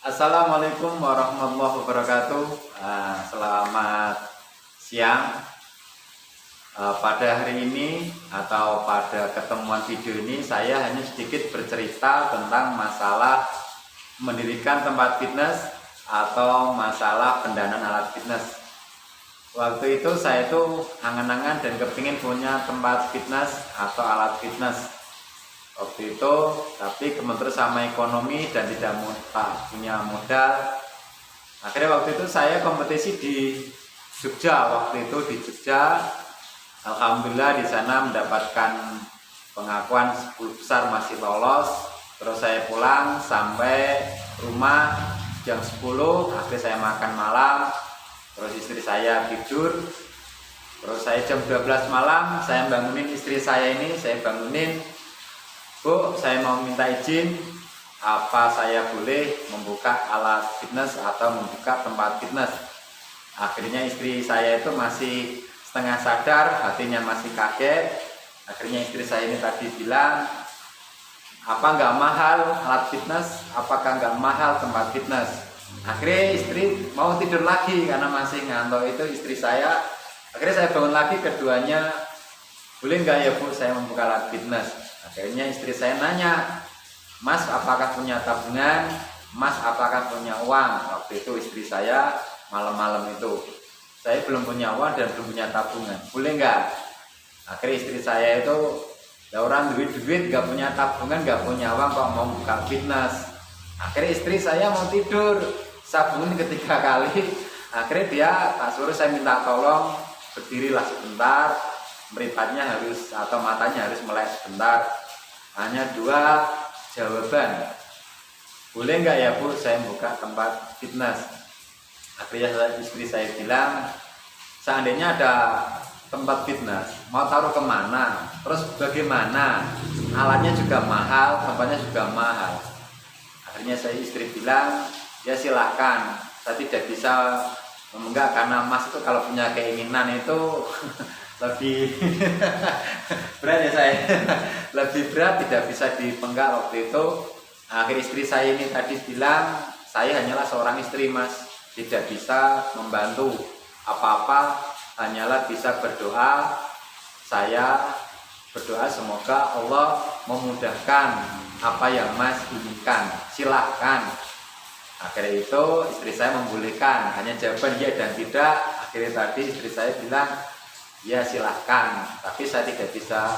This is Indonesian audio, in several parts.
Assalamualaikum warahmatullahi wabarakatuh. Selamat siang. Pada hari ini atau pada ketemuan video ini saya hanya sedikit bercerita tentang masalah mendirikan tempat fitness atau masalah pendanaan alat fitness. Waktu itu saya tuh angan-angan dan kepingin punya tempat fitness atau alat fitness. Waktu itu tapi kementerian sama ekonomi dan tidak punya modal. Akhirnya waktu itu saya kompetisi di Jogja. Waktu itu di Jogja, alhamdulillah di sana mendapatkan pengakuan 10 besar, masih lolos. Terus saya pulang sampai rumah jam 10. Akhirnya saya makan malam, terus istri saya tidur. Terus saya jam 12 malam saya bangunin istri saya ini, saya bangunin, "Bu, saya mau minta izin, apa saya boleh membuka alat fitness atau membuka tempat fitness?" Akhirnya istri saya itu masih setengah sadar, hatinya masih kaget. Akhirnya istri saya ini tadi bilang, "Apa nggak mahal alat fitness? Apakah nggak mahal tempat fitness?" Akhirnya istri mau tidur lagi karena masih ngantuk itu istri saya. Akhirnya saya bangun lagi, keduanya, "Boleh nggak ya Bu saya membuka alat fitness?" Akhirnya istri saya nanya, "Mas apakah punya tabungan? Mas apakah punya uang?" Waktu itu istri saya malam-malam itu, "Saya belum punya uang dan belum punya tabungan, boleh nggak?" Akhirnya istri saya itu, "Ya orang duit-duit gak punya tabungan, gak punya uang kok mau buka fitness." Akhirnya istri saya mau tidur, sabun ketiga kali. Akhirnya dia tak suruh saya minta tolong berdirilah sebentar, meripatnya harus atau matanya harus melek sebentar. Hanya dua jawaban, "Boleh nggak ya Bu saya buka tempat fitness?" Akhirnya istri saya bilang, "Seandainya ada tempat fitness, mau taruh kemana? Terus bagaimana? Alatnya juga mahal, tempatnya juga mahal." Akhirnya saya istri bilang, "Ya silahkan, saya tidak bisa mengunggah karena Mas itu kalau punya keinginan itu lebih berat ya saya." Lebih berat, tidak bisa dipenggak waktu itu. Akhir istri saya ini tadi bilang, "Saya hanyalah seorang istri Mas, tidak bisa membantu apa-apa, hanyalah bisa berdoa." Saya berdoa semoga Allah memudahkan apa yang Mas inginkan, silahkan. Akhirnya itu istri saya membolehkan, hanya jawaban ya dan tidak. Akhirnya tadi istri saya bilang, "Ya silahkan, tapi saya tidak bisa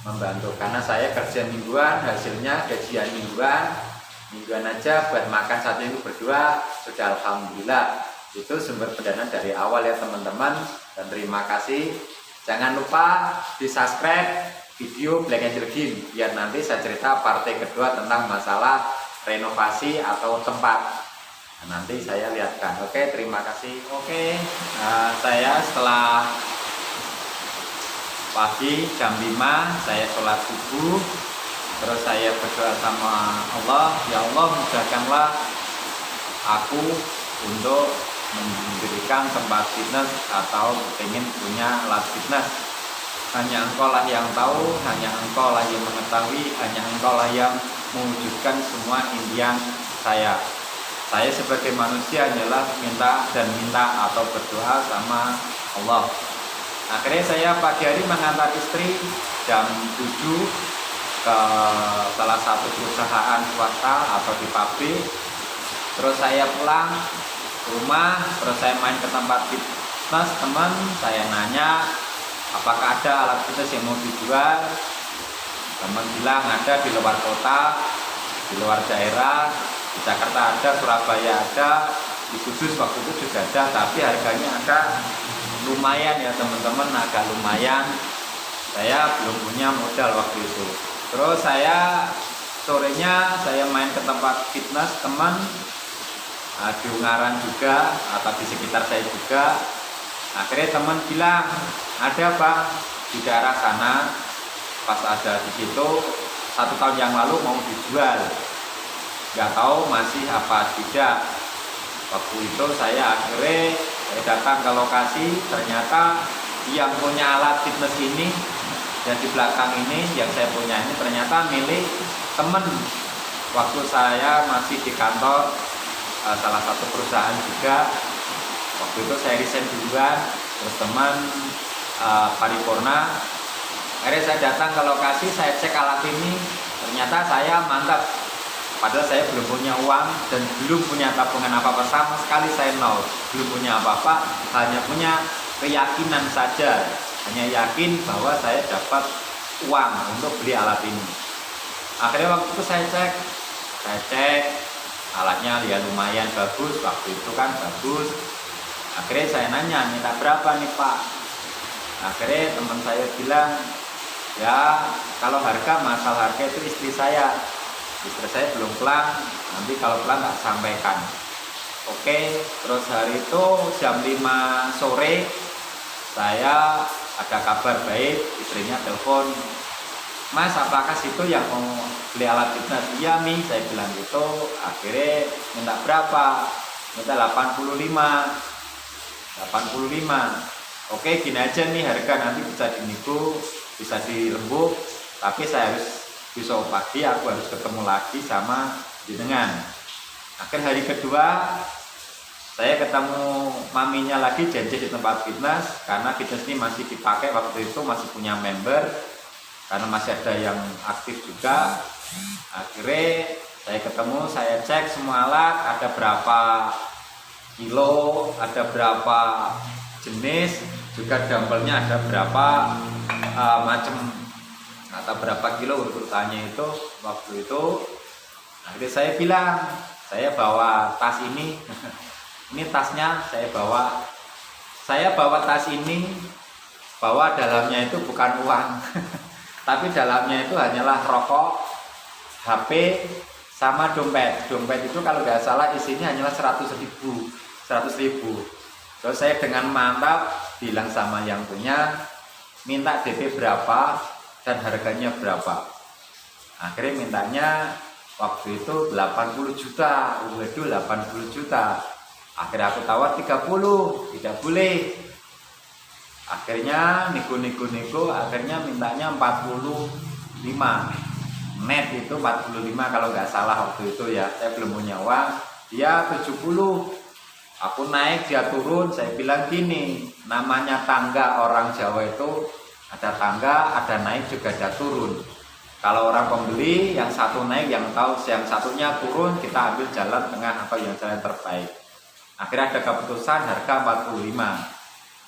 membantu karena saya kerja mingguan, hasilnya gajian mingguan aja buat makan satu minggu berdua sudah alhamdulillah." Itu sumber pendanaan dari awal ya teman-teman, dan terima kasih. Jangan lupa di subscribe video Black Angel Game biar nanti saya cerita partai kedua tentang masalah renovasi atau tempat. Nanti saya lihatkan. Oke, terima kasih. Oke, saya setelah pagi jam 5 saya sholat subuh, terus saya berdoa sama Allah, "Ya Allah mudahkanlah aku untuk mendirikan tempat fitness atau ingin punya alat fitness. Hanya Engkau lah yang tahu, hanya Engkau lah yang mengetahui, hanya Engkau lah yang mewujudkan semua impian saya. Saya sebagai manusia hanyalah minta atau berdoa sama Allah." Akhirnya saya pagi hari mengantar istri jam 7 ke salah satu perusahaan swasta atau di pabrik. Terus saya pulang ke rumah, terus saya main ke tempat fitness teman. Saya nanya, "Apakah ada alat fitness yang mau dijual?" Teman bilang ada di luar kota, di luar daerah, di Jakarta ada, Surabaya ada, di Kudus waktu itu juga ada, tapi harganya agak lumayan ya teman-teman, agak lumayan. Saya belum punya modal waktu itu. Terus saya sorenya saya main ke tempat fitness teman, di Ungaran juga atau di sekitar saya juga. Akhirnya teman bilang, "Ada Bang di daerah sana." Pas ada di situ 1 tahun yang lalu mau dijual, nggak tahu masih apa tidak. Waktu itu saya akhirnya datang ke lokasi, ternyata yang punya alat fitness ini yang di belakang ini yang saya punya ini ternyata milik temen waktu saya masih di kantor salah satu perusahaan juga. Waktu itu saya resign duluan, terus teman paripurna. Akhirnya saya datang ke lokasi, saya cek alat ini, ternyata saya mantap. Padahal saya belum punya uang dan belum punya tabungan apa-apa, sama sekali saya nol, belum punya apa-apa, hanya punya keyakinan saja, hanya yakin bahwa saya dapat uang untuk beli alat ini. Akhirnya waktu itu saya cek alatnya ya lumayan bagus, waktu itu kan bagus. Akhirnya saya nanya, minta berapa nih Pak? Akhirnya teman saya bilang, ya kalau masalah harga itu istri saya belum pulang, nanti kalau pulang tak sampaikan. Oke, terus hari itu jam 5 sore saya ada kabar baik, istrinya telepon, Mas apakah situ yang mau beli alat fitness? Iya Mi, saya bilang gitu. Akhirnya minta berapa? Minta 85. Oke, gini aja nih, harga nanti bisa dinego, bisa dilembut, tapi saya harus besok pagi aku harus ketemu lagi sama jenengan. Akhir hari kedua saya ketemu maminya lagi, janji di tempat fitness, karena fitness ini masih dipakai waktu itu, masih punya member, karena masih ada yang aktif juga. Akhirnya saya ketemu, saya cek semua alat, ada berapa kilo, ada berapa jenis, juga dumbbellnya ada berapa macam atau berapa kilo urutannya itu. Waktu itu akhirnya saya bilang, saya bawa tas ini ini tasnya saya bawa tas ini, bahwa dalamnya itu bukan uang tapi dalamnya itu hanyalah rokok, HP, sama dompet. Dompet itu kalau nggak salah isinya hanyalah 100 ribu. Terus saya dengan mantap bilang sama yang punya, minta DP berapa dan harganya berapa. Akhirnya mintanya waktu itu 80 juta. Waduh, 80 juta. Akhirnya aku tawar 30, tidak boleh. Akhirnya nego, akhirnya mintanya 45. Net itu 45 kalau nggak salah waktu itu ya. Saya belum punya uang. Dia 70. Aku naik, dia turun. Saya bilang gini, namanya tangga orang Jawa itu ada tangga, ada naik juga ada turun. Kalau orang pembeli, yang satu naik, yang tahu yang satunya turun, kita ambil jalan tengah atau yang jalan terbaik. Akhirnya ada keputusan harga 45.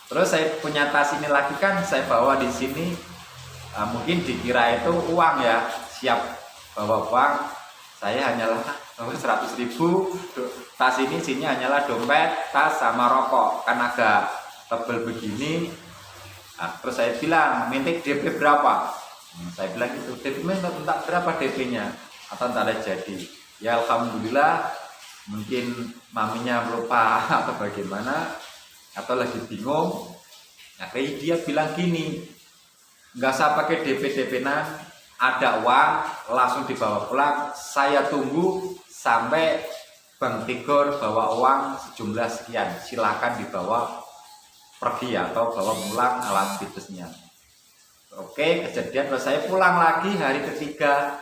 Terus saya punya tas ini lagi kan, saya bawa di sini. Mungkin dikira itu uang ya, siap bawa uang. Saya hanyalah 100 ribu. Tas ini isinya hanyalah dompet, tas sama rokok, kan agak tebel begini. Nah, terus saya bilang, minta DP berapa? Saya bilang gitu, DP minta berapa DP-nya? Atau tak ada jadi. Ya alhamdulillah, mungkin maminya lupa atau bagaimana, atau lagi bingung. Nah, dia bilang gini, nggak usah pakai DP-nan, ada uang langsung dibawa pulang. Saya tunggu sampai Bang Tigor bawa uang sejumlah sekian, silakan dibawa pergi atau bawa pulang alat fitnessnya. Oke, kejadian. Terus saya pulang lagi hari ketiga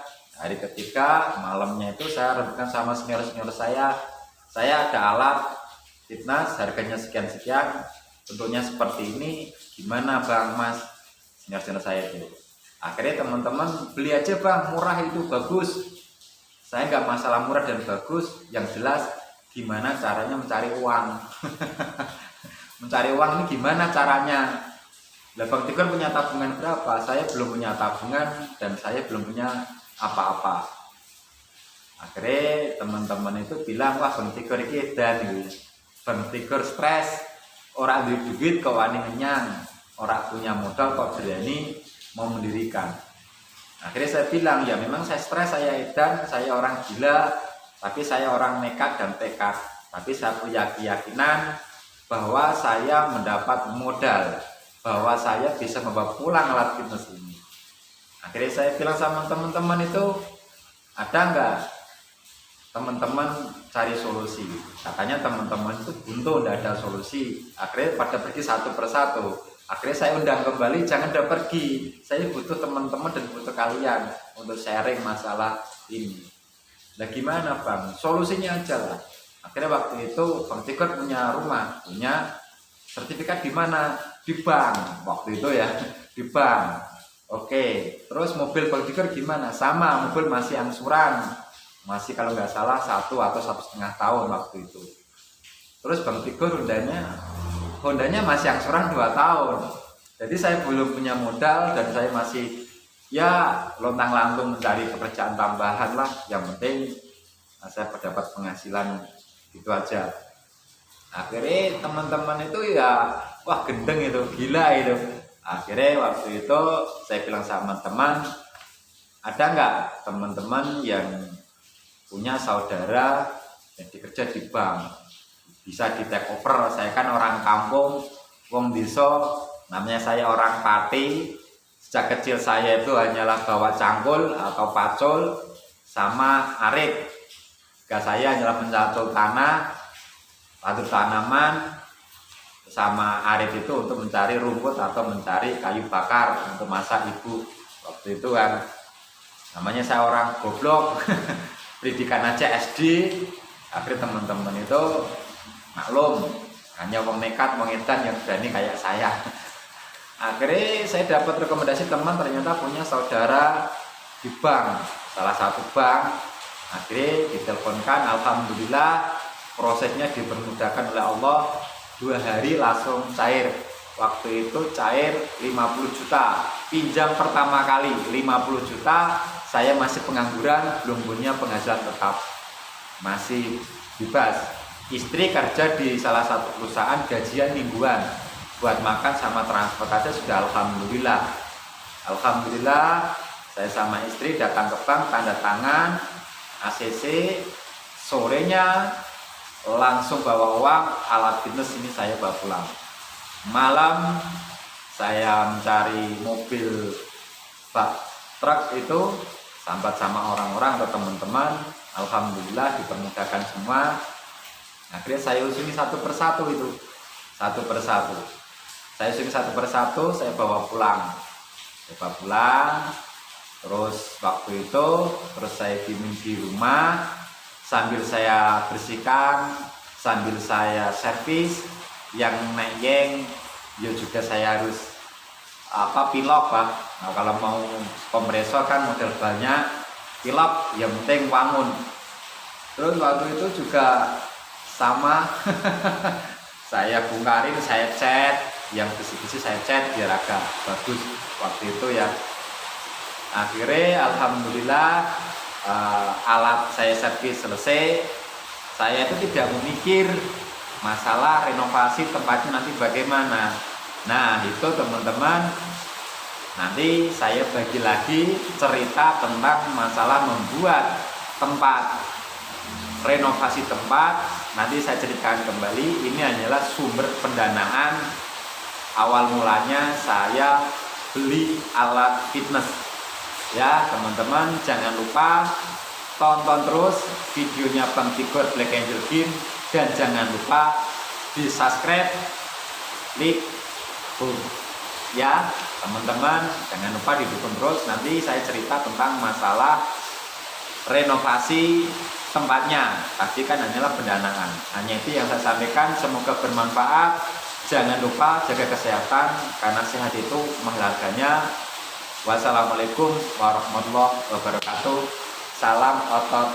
malamnya itu saya rebukan sama senior saya ada alat fitness harganya sekian, tentunya seperti ini, gimana Bang Mas? Senior saya itu. Akhirnya teman-teman, beli aja Bang, murah itu bagus. Saya nggak masalah murah dan bagus, yang jelas gimana caranya mencari uang. Mencari uang ini gimana caranya? Lah Bang Tigor punya tabungan berapa? Saya belum punya tabungan dan saya belum punya apa-apa. Akhirnya teman-teman itu bilang, wah Bang Tigor ini edan, Bang Tigor stres, orang duit kok wani kenyang, orang punya modal kok berani mau mendirikan. Akhirnya saya bilang, ya memang saya stres, saya edan, saya orang gila, tapi saya orang nekat dan tekad. Tapi saya punya keyakinan bahwa saya mendapat modal, bahwa saya bisa membawa pulang alat fitness ini. Akhirnya saya bilang sama teman-teman itu, ada nggak teman-teman cari solusi? Katanya teman-teman itu buntu, tidak ada solusi. Akhirnya pada pergi satu persatu. Akhirnya saya undang kembali, jangan udah pergi. Saya butuh teman-teman dan butuh kalian untuk sharing masalah ini. Nah gimana Bang? Solusinya aja lah. Akhirnya waktu itu Bang Tigor punya rumah, punya sertifikat di mana? Di bank waktu itu ya, di bank. Oke, terus mobil Bang Tigor gimana? Sama, mobil masih angsuran, masih kalau nggak salah 1 atau 1,5 tahun waktu itu. Terus Bang Tigor Hondanya masih angsuran 2 tahun. Jadi saya belum punya modal dan saya masih ya lontang-lantung mencari pekerjaan tambahan lah. Yang penting saya mendapat penghasilan, itu aja. Akhirnya teman-teman itu ya wah gendeng itu, gila itu. Akhirnya waktu itu saya bilang sama teman, ada nggak teman-teman yang punya saudara yang dikerja di bank, bisa di take over. Saya kan orang kampung, wong desa, namanya saya orang Pati. Sejak kecil saya itu hanyalah bawa cangkul atau pacul sama arit. Tugas saya hanyalah mencatul tanah, pacul tanaman, sama arit itu untuk mencari rumput atau mencari kayu bakar untuk masak ibu. Waktu itu kan namanya saya orang goblok, pendidikan aja SD. Akhirnya teman-teman itu maklum, hanya wong nekat, wong edan yang berani kayak saya. Akhirnya saya dapat rekomendasi teman, ternyata punya saudara di bank, salah satu bank. Akhirnya diteleponkan, alhamdulillah prosesnya dipermudahkan oleh Allah. 2 hari langsung cair. Waktu itu cair 50 juta. Pinjam pertama kali 50 juta. Saya masih pengangguran, belum punya penghasilan tetap, masih bebas. Istri kerja di salah satu perusahaan, gajian mingguan, buat makan sama transportasi sudah alhamdulillah. Alhamdulillah saya sama istri datang ke bank, tanda tangan ACC. Sorenya langsung bawa uang, alat fitness ini saya bawa pulang. Malam saya mencari mobil bak truk itu, sambat sama orang-orang atau teman-teman. Alhamdulillah dipermudahkan semua. Akhirnya saya usuni satu persatu itu, satu persatu. Saya usuni satu persatu, saya bawa pulang. Terus waktu itu, terus saya bimbing di rumah, sambil saya bersihkan, sambil saya servis. Yang neyeng, ya juga saya harus pilok Pak. Nah, kalau mau kompresor kan model banyak, pilok yang penting wangun. Terus waktu itu juga sama, saya bongkarin, saya cat, yang besi-besi saya cat biar agak bagus waktu itu ya. Akhirnya alhamdulillah alat saya servis selesai. Saya itu tidak memikir masalah renovasi tempatnya nanti bagaimana. Nah itu teman-teman, nanti saya bagi lagi cerita tentang masalah membuat tempat, renovasi tempat. Nanti saya ceritakan kembali. Ini hanyalah sumber pendanaan. Awal mulanya saya beli alat fitness. Ya teman-teman, jangan lupa tonton terus videonya Bang Tigor Black Angel Gym, dan jangan lupa di subscribe, klik ya teman-teman, jangan lupa didukung terus. Nanti saya cerita tentang masalah renovasi tempatnya. Tadi kan hanyalah pendanaan. Hanya itu yang saya sampaikan, semoga bermanfaat. Jangan lupa jaga kesehatan, karena sehat itu mahal harganya. Wassalamualaikum warahmatullahi wabarakatuh. Salam otot.